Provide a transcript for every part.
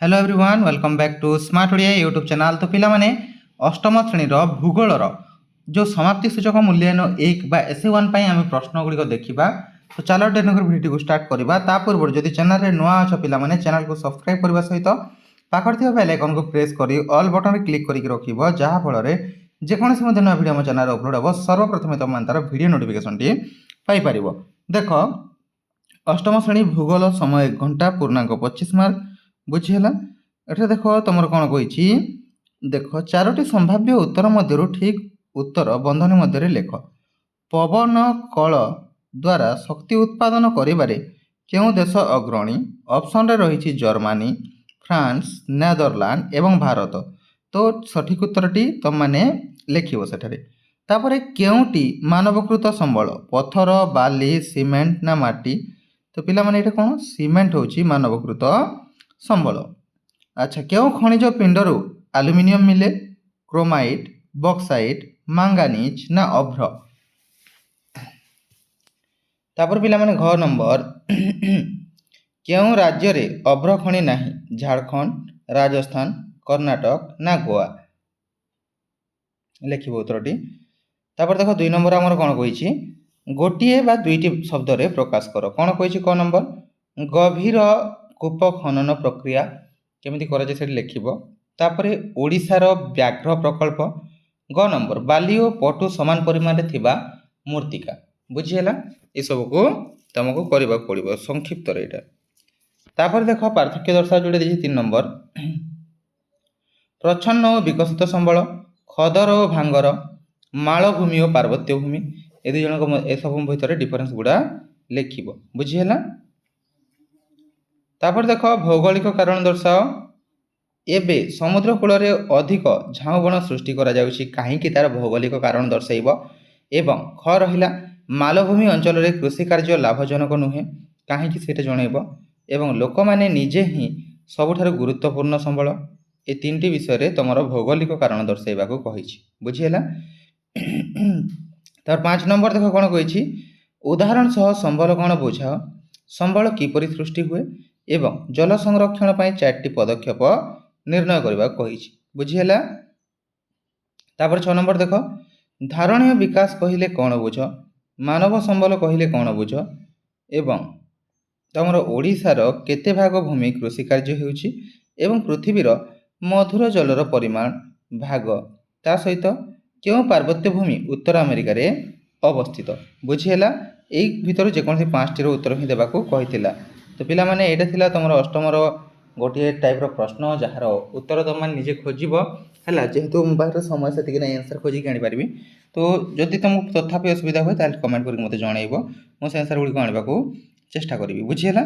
Hello everyone welcome back to smart Odia YouTube channel. तो पिला माने अष्टम श्रेणी भूगोलर जो समाप्ति सूचक मूल्यांकन 1 बा एसे1 पई आम प्रश्न गुड़िक देखा। तो चलो डेनकर वीडियो को स्टार्ट करवा। ता पूर्व जदि चैनल रे नुआ अछ पिला माने चैनल को सब्सक्राइब करबा सहित पाखर थिबा बेल आइकन को प्रेस करी ऑल बटन रे क्लिक करी रखिबो, जहा फल रे जेकोसी मध्ये नया वीडियो हम चैनल अपलोड हो सर्वप्रथम तुम तार वीडियो नोटिफिकेशन टी पाई परिबो। देखो अष्टम श्रेणी भूगोल समय 1 घंटा पूर्णांक 25 मार्क बुझीला। एटा देख तुम कौन कही देख चारोटी संभाव्य उत्तर मध्य ठीक उत्तर बंधनी मध्य लेख। पवन कल द्वारा शक्ति उत्पादन करिबारे केउं देश अग्रणी? ऑप्शन रे रही जर्मनी, फ्रांस, नेदरलैंड एवं भारत। तो सठिक उत्तरटी तुम माने लिखिबो सेठारे। तापरे केउंटी मानवकृत संबल? पत्थर, बाली, सीमेंट ना माटी? तो पिला माने एटा कोन सीमेंट होची मानवकृत संबल। अच्छा, क्यों खनिज पिंडर आलुमिनियम मिले? क्रोमाइट, बक्साइट, मांगानीज ना अभ्र? तापर पिला माने घ नंबर क्यों राज्य रे अभ्र खनि नाही? झारखंड, राजस्थान, कर्नाटक ना गोवा? लिखिबो उत्तरटी। तापर देखो 2 नंबर हमर कोन कहिछि गोटिए बा दुईटी शब्द रे प्रकाश कर। कोन कहिछि क नंबर गभीर कूप खनन प्रक्रिया केमिति करा जे से लिखिबो। तापर ओडिशार व्याघ्र प्रकल्प। ग नंबर बाली और पटु समान परिमाण रे थिबा मूर्तिका। बुझिहेला ए सब को तुमको करबा पड़िबो संक्षिप्त रे एटा। तापर देखो पार्थक्य दर्शा जोड़े देछि 3 नंबर प्रच्छन्न और विकसित संबल, खदर और भांगर, मालभूमि और पार्वत्य भूमि। ए दुई जन को ए सब भितर डिफरेंस गुडा लिखिबो। बुझिहेला। तापर देखो भौगोलिक कारण दर्शाओ। एबे समुद्र कूल रे अधिक झाऊ बण सृष्टि करा जाउछि काहेकि तार भौगोलिक कारण दर्शाइबो। एवं ख रहिला मालभूमि अंचल रे कृषि कार्य लाभजनक नुहे काहेकि सेटा जणैबो। एवं लोक माने निजे ही सबुठारु गुरुत्वपूर्ण संबल। ए तीनटी विषय रे तमरो भौगोलिक कारण दर्शाइबा को कहिछि। बुझिहेला। तार 5 नंबर देखो कोन कहिछि उदाहरण सह संबल कोन बुझाओ। संबल किपरि सृष्टि हुए एवं जल संरक्षण पई 4टी पदक्षेप निर्णय करबा कहिछि। बुझिहेला। तापर 6 नंबर देखो धारणीय विकास कहिले कोन बुझ? मानव संबल कहिले कोन बुझ? एवं तमरो ओडिशार केते भाग भूमि कृषि कार्य हेउछि एवं पृथ्वीर मधुर जलर परिमाण भाग ता सहित क्यों पार्वत्य भूमि उत्तर अमेरिका रे अवस्थित। बुझिहेला। एई भितर जेकोसी 5टी रो उत्तर ही देबाको कहितिला। तो पिला माने एटा थिला तमरो अष्टम रो गोटे टाइप रो प्रश्न जहार उत्तर तुम माने निजे खोजिबो हला। जेहेतु मो पाखरे समय सेतिक नै आंसर खोजि आनि पारबी। तो जदि तुमको तथापि असुविधा होय ताले कमेंट करके मते जणाइबो। मो से आंसर गुडी को आनिबाको चेष्टा करिवि। बुझिहेला।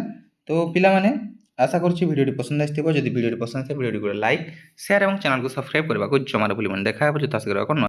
तो पिला माने आशा करछि वीडियोटी पसंद आइथिबो। जदि वीडियोटी पसंद आइथे वीडियोटी को लाइक शेयर एवं चैनल को सब्सक्राइब करबा को जमार भूलिबोनी। देखा हे जता शीघ्र